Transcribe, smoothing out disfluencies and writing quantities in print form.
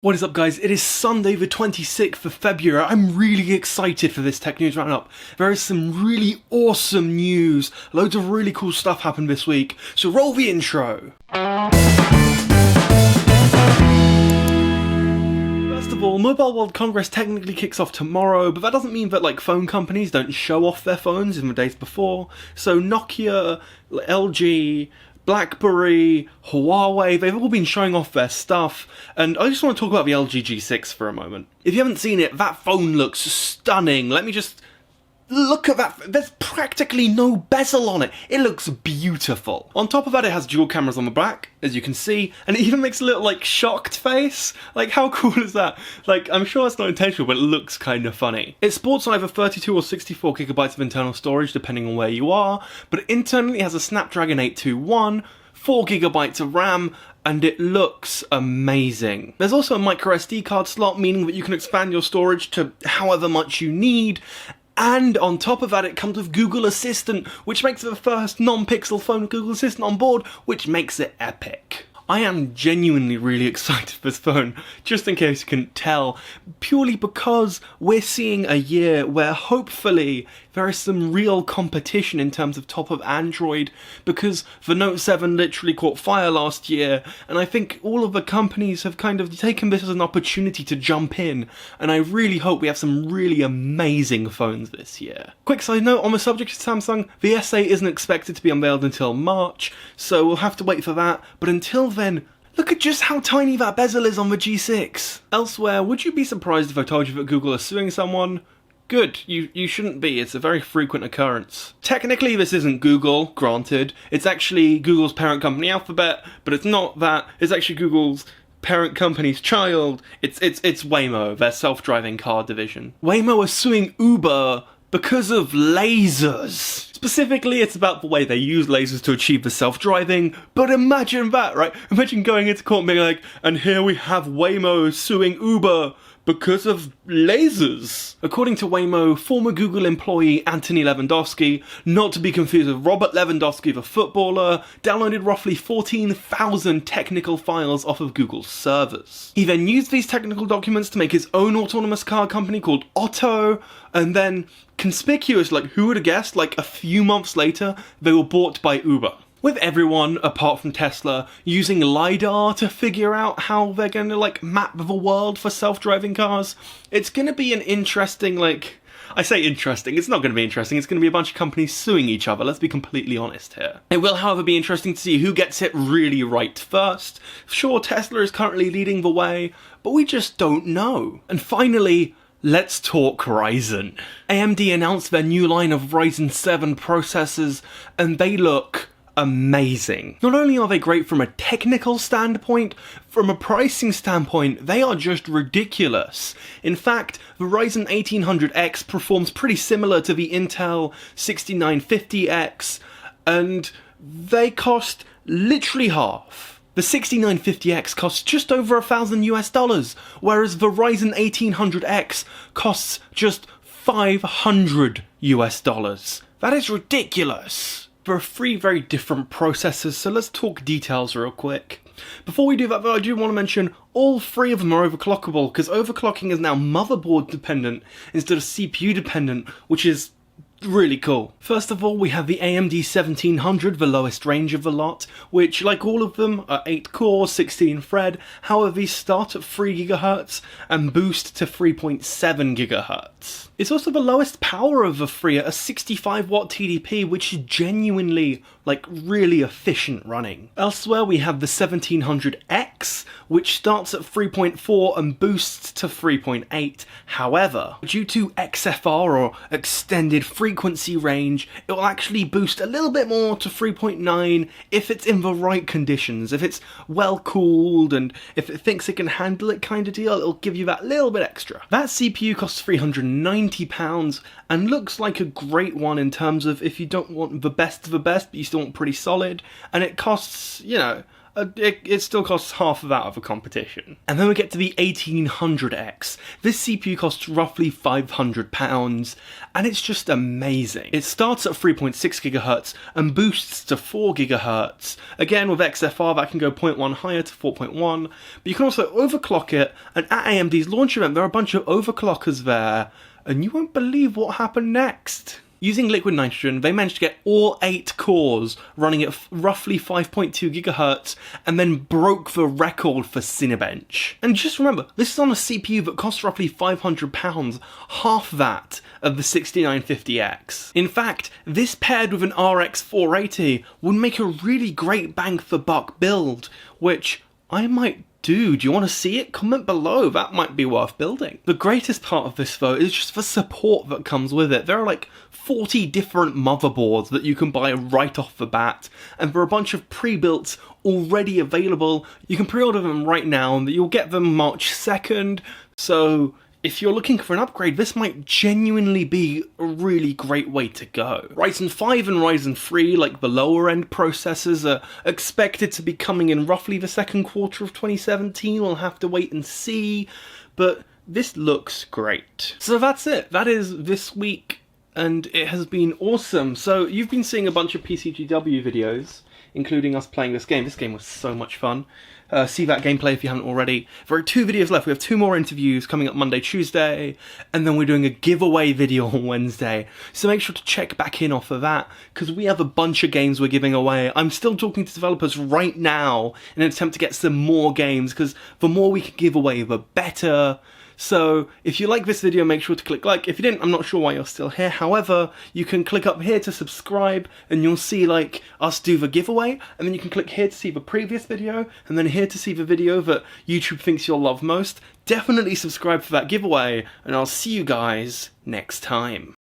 What is up, guys? It is Sunday the 26th of February. I'm really excited for this tech news roundup. There is some really awesome news. Loads of really cool stuff happened this week. So roll the intro. First of all, Mobile World Congress technically kicks off tomorrow, but that doesn't mean that phone companies don't show off their phones in the days before. So Nokia, LG, BlackBerry, Huawei, they've all been showing off their stuff, and I just want to talk about the LG G6 for a moment. If you haven't seen it, that phone looks stunning. Let me just look at that. There's practically no bezel on it. It looks beautiful. On top of that, it has dual cameras on the back, as you can see, and it even makes a little, shocked face. How cool is that? I'm sure it's not intentional, but it looks kind of funny. It sports either 32 or 64 gigabytes of internal storage, depending on where you are, but internally it has a Snapdragon 821, 4 gigabytes of RAM, and it looks amazing. There's also a micro SD card slot, meaning that you can expand your storage to however much you need. And on top of that, it comes with Google Assistant, which makes it the first non-Pixel phone with Google Assistant on board, which makes it epic. I am genuinely really excited for this phone, just in case you couldn't tell, purely because we're seeing a year where hopefully there is some real competition in terms of top of Android, because the Note 7 literally caught fire last year, and I think all of the companies have kind of taken this as an opportunity to jump in, and I really hope we have some really amazing phones this year. Quick side note on the subject of Samsung, the S8 isn't expected to be unveiled until March, so we'll have to wait for that, but until then, look at just how tiny that bezel is on the G6. Elsewhere, would you be surprised if I told you that Google is suing someone? Good, you shouldn't be, it's a very frequent occurrence. Technically this isn't Google, granted, it's actually Google's parent company Alphabet, but it's not that, it's actually Google's parent company's child, it's Waymo, their self-driving car division. Waymo are suing Uber because of lasers. Specifically, it's about the way they use lasers to achieve the self-driving, but imagine that, right? Imagine going into court and being like, and here we have Waymo suing Uber because of lasers. According to Waymo, former Google employee Anthony Lewandowski, not to be confused with Robert Lewandowski the footballer, downloaded roughly 14,000 technical files off of Google's servers. He then used these technical documents to make his own autonomous car company called Otto, and then, conspicuous, who would have guessed, a few months later, they were bought by Uber. With everyone, apart from Tesla, using LiDAR to figure out how they're going to, map the world for self-driving cars, it's going to be an interesting, I say interesting, it's not going to be interesting, it's going to be a bunch of companies suing each other, let's be completely honest here. It will, however, be interesting to see who gets it really right first. Sure, Tesla is currently leading the way, but we just don't know. And finally, let's talk Ryzen. AMD announced their new line of Ryzen 7 processors, and they look amazing. Not only are they great from a technical standpoint, from a pricing standpoint, they are just ridiculous. In fact, the Ryzen 1800X performs pretty similar to the Intel 6950X, and they cost literally half. The 6950X costs just over $1,000 US, whereas the Ryzen 1800X costs just $500 US. That is ridiculous. There are three very different processors, so let's talk details real quick. Before we do that though, I do want to mention all three of them are overclockable, because overclocking is now motherboard dependent instead of CPU dependent, which is really cool. First of all, we have the AMD 1700, the lowest range of the lot, which, like all of them, are 8 core, 16 thread, however these start at 3 GHz and boost to 3.7 GHz. It's also the lowest power of the three at a 65 watt TDP, which is genuinely, really efficient running. Elsewhere, we have the 1700X, which starts at 3.4 and boosts to 3.8. However, due to XFR, or extended frequency range, it will actually boost a little bit more to 3.9 if it's in the right conditions. If it's well cooled and if it thinks it can handle it kind of deal, it'll give you that little bit extra. That CPU costs £390 and looks like a great one in terms of if you don't want the best of the best, but you still want pretty solid, and it costs, it still costs half of that of a competition. And then we get to the 1800X. This CPU costs roughly £500, and it's just amazing. It starts at 3.6 GHz and boosts to 4 GHz. Again, with XFR, that can go 0.1 higher to 4.1, but you can also overclock it, and at AMD's launch event, there are a bunch of overclockers there, and you won't believe what happened next. Using liquid nitrogen, they managed to get all 8 cores running at roughly 5.2 GHz and then broke the record for Cinebench. And just remember, this is on a CPU that costs roughly £500, half that of the 6950X. In fact, this paired with an RX 480 would make a really great bang for buck build, which I might do. Do you want to see it? Comment below, that might be worth building. The greatest part of this though is just the support that comes with it. There are like 40 different motherboards that you can buy right off the bat, and there are a bunch of pre-built already available. You can pre-order them right now and you'll get them March 2nd, so if you're looking for an upgrade, this might genuinely be a really great way to go. Ryzen 5 and Ryzen 3, like the lower end processors, are expected to be coming in roughly the second quarter of 2017. We'll have to wait and see, but this looks great. So that's it. That is this week, and it has been awesome. So you've been seeing a bunch of PCGW videos, including us playing this game. This game was so much fun. See that gameplay if you haven't already. There are 2 videos left. We have 2 more interviews coming up Monday, Tuesday, and then we're doing a giveaway video on Wednesday. So make sure to check back in off of that, because we have a bunch of games we're giving away. I'm still talking to developers right now in an attempt to get some more games, because the more we can give away, the better. So if you like this video, make sure to click like. If you didn't, I'm not sure why you're still here. However, you can click up here to subscribe and you'll see like us do the giveaway, and then you can click here to see the previous video, and then here to see the video that YouTube thinks you'll love most. Definitely subscribe for that giveaway, and I'll see you guys next time.